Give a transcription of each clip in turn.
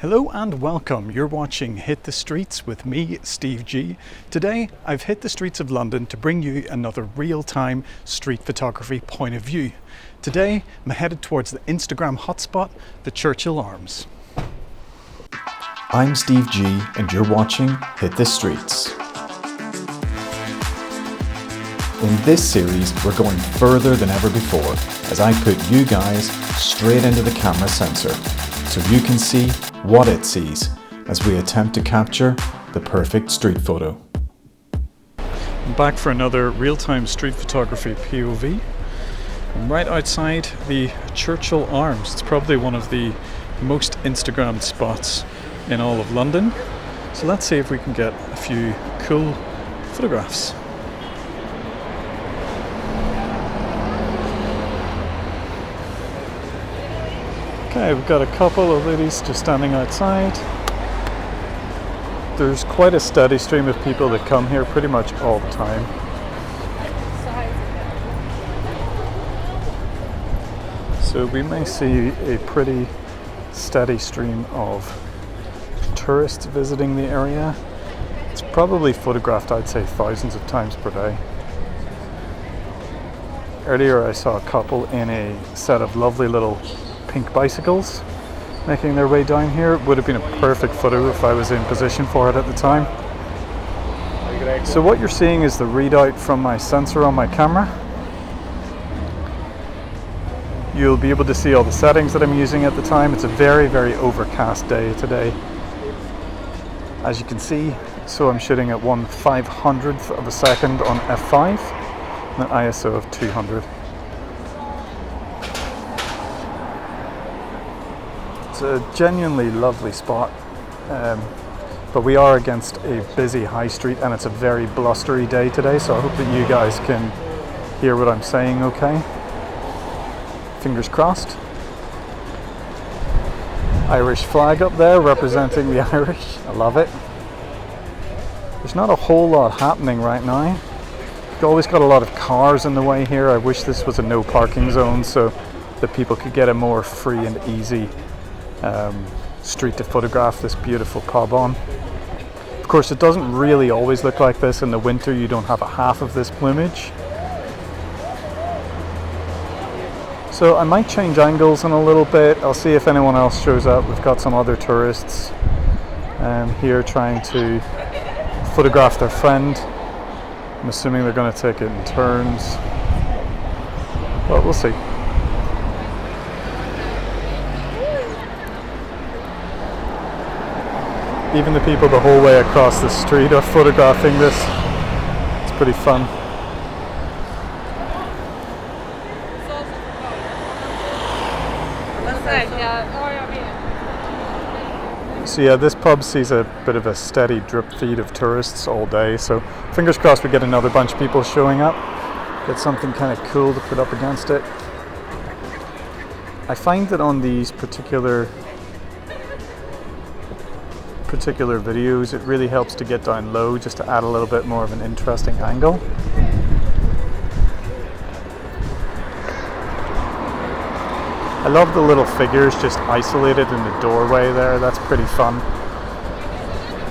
Hello and welcome. You're watching Hit the Streets with me, Steve G. Today, I've hit the streets of London to bring you another real-time street photography point of view. Today, I'm headed towards the Instagram hotspot, the Churchill Arms. I'm Steve G and you're watching Hit the Streets. In this series, we're going further than ever before as I put you guys straight into the camera sensor so you can see what it sees as we attempt to capture the perfect street photo. I'm back for another real-time street photography POV. I'm right outside the Churchill Arms. It's probably one of the most Instagrammed spots in all of London. So let's see if we can get a few cool photographs. Okay, we've got a couple of ladies just standing outside. There's quite a steady stream of people that come here pretty much all the time. So we may see a pretty steady stream of tourists visiting the area. It's probably photographed, I'd say, thousands of times per day. Earlier I saw a couple in a set of lovely little pink bicycles making their way down here. It would have been a perfect photo if I was in position for it at the time. So what you're seeing is the readout from my sensor on my camera. You'll be able to see all the settings that I'm using at the time. It's a very, very overcast day today, as you can see. So I'm shooting at 1/500th of a second on f5 and an ISO of 200. It's a genuinely lovely spot, but we are against a busy high street and it's a very blustery day today, so I hope that you guys can hear what I'm saying okay. Fingers crossed. Irish flag up there representing the Irish. I love it. There's not a whole lot happening right now. You've always got a lot of cars in the way here. I wish this was a no parking zone so that people could get a more free and easy street to photograph this beautiful pub on. Of course, it doesn't really always look like this. In the winter you don't have a half of this plumage. So I might change angles in a little bit. I'll see if anyone else shows up. We've got some other tourists here trying to photograph their friend. I'm assuming they're going to take it in turns, but we'll see. Even the people the whole way across the street are photographing this. It's pretty fun. So yeah, this pub sees a bit of a steady drip feed of tourists all day, so fingers crossed we get another bunch of people showing up. Get something kind of cool to put up against it. I find that on these particular videos, it really helps to get down low just to add a little bit more of an interesting angle. I love the little figures just isolated in the doorway there. That's pretty fun.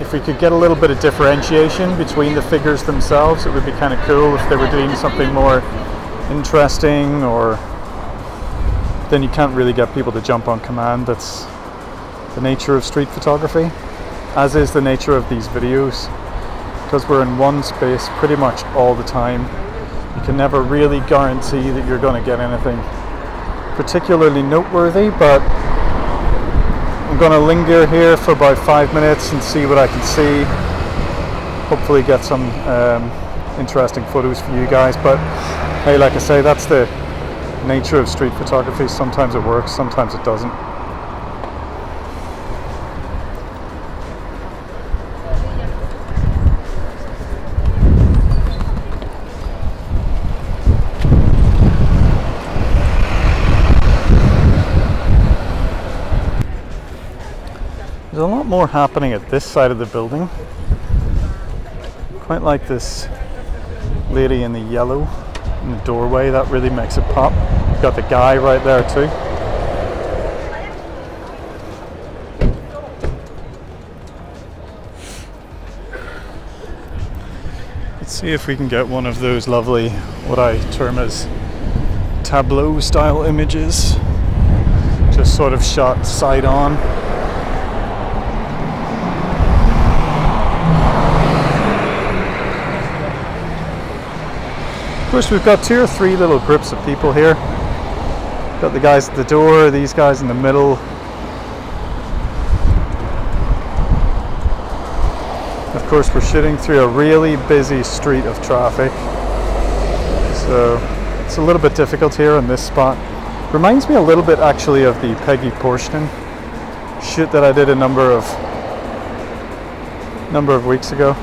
If we could get a little bit of differentiation between the figures themselves, it would be kind of cool if they were doing something more interesting, or then you can't really get people to jump on command. That's the nature of street photography, as is the nature of these videos. Because we're in one space pretty much all the time, you can never really guarantee that you're going to get anything particularly noteworthy, but I'm going to linger here for about 5 minutes and see what I can see. Hopefully get some interesting photos for you guys, but hey, like I say, that's the nature of street photography. Sometimes it works, sometimes it doesn't. There's a lot more happening at this side of the building. Quite like this lady in the yellow in the doorway. That really makes it pop. You've got the guy right there too. See if we can get one of those lovely, what I term as tableau style images, just sort of shot side on. Of course, we've got 2 or 3 little groups of people here. Got the guys at the door, these guys in the middle. Of course, we're shooting through a really busy street of traffic, so it's a little bit difficult here on this spot. Reminds me a little bit actually of the Peggy Porshton shoot that I did a number of weeks ago.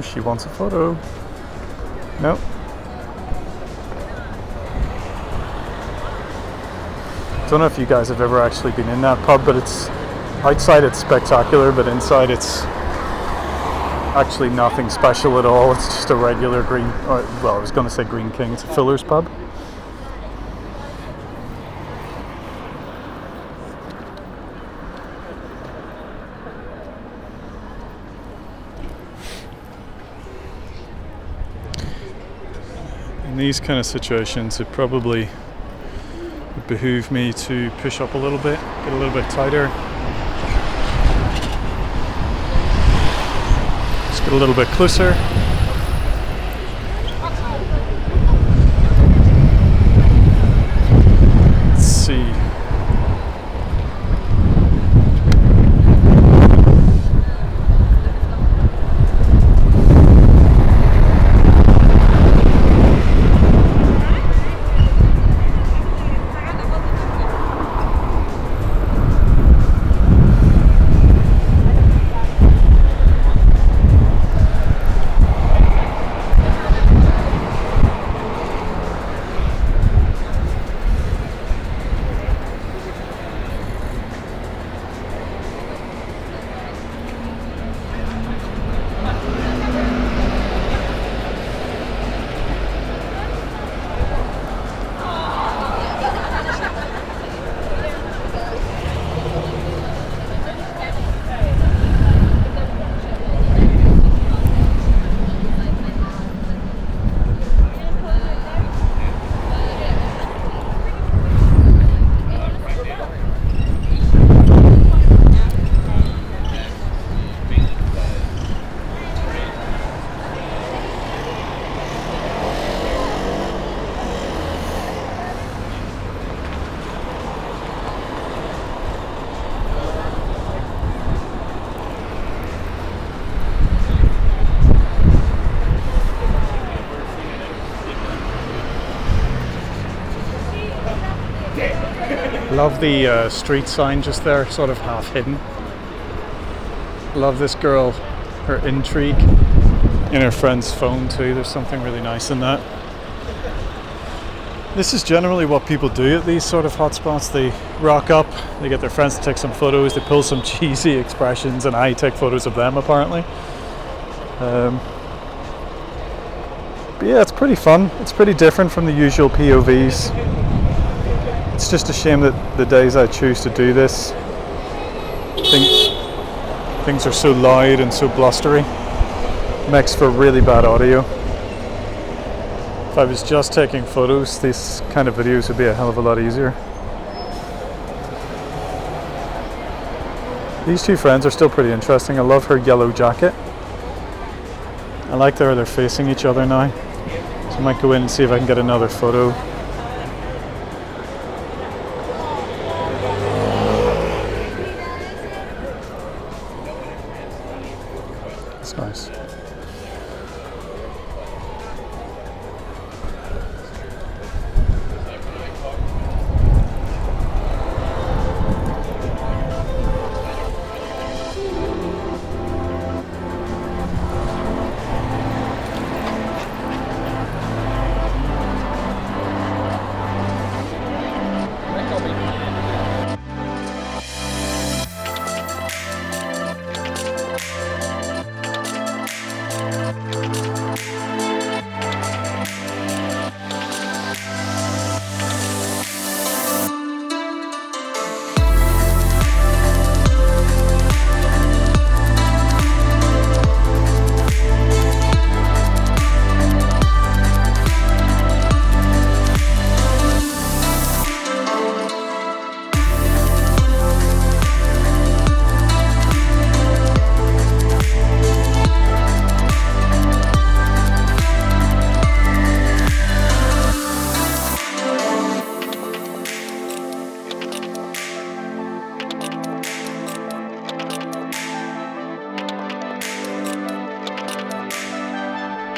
She wants a photo. Nope. Don't know if you guys have ever actually been in that pub, but it's outside it's spectacular, but inside it's actually nothing special at all. It's just a regular green, well, I was going to say Green King, it's a Fuller's pub. In these kind of situations, it probably would behoove me to push up a little bit, get a little bit tighter. Just get a little bit closer. Let's see. Love the street sign just there, sort of half hidden. Love this girl, her intrigue in her friend's phone too. There's something really nice in that. This is generally what people do at these sort of hotspots. They rock up, they get their friends to take some photos, they pull some cheesy expressions, and I take photos of them apparently. But yeah, it's pretty fun. It's pretty different from the usual POVs. It's just a shame that the days I choose to do this, things are so loud and so blustery. It makes for really bad audio. If I was just taking photos, these kind of videos would be a hell of a lot easier. These 2 friends are still pretty interesting. I love her yellow jacket. I like how they're facing each other now. So I might go in and see if I can get another photo.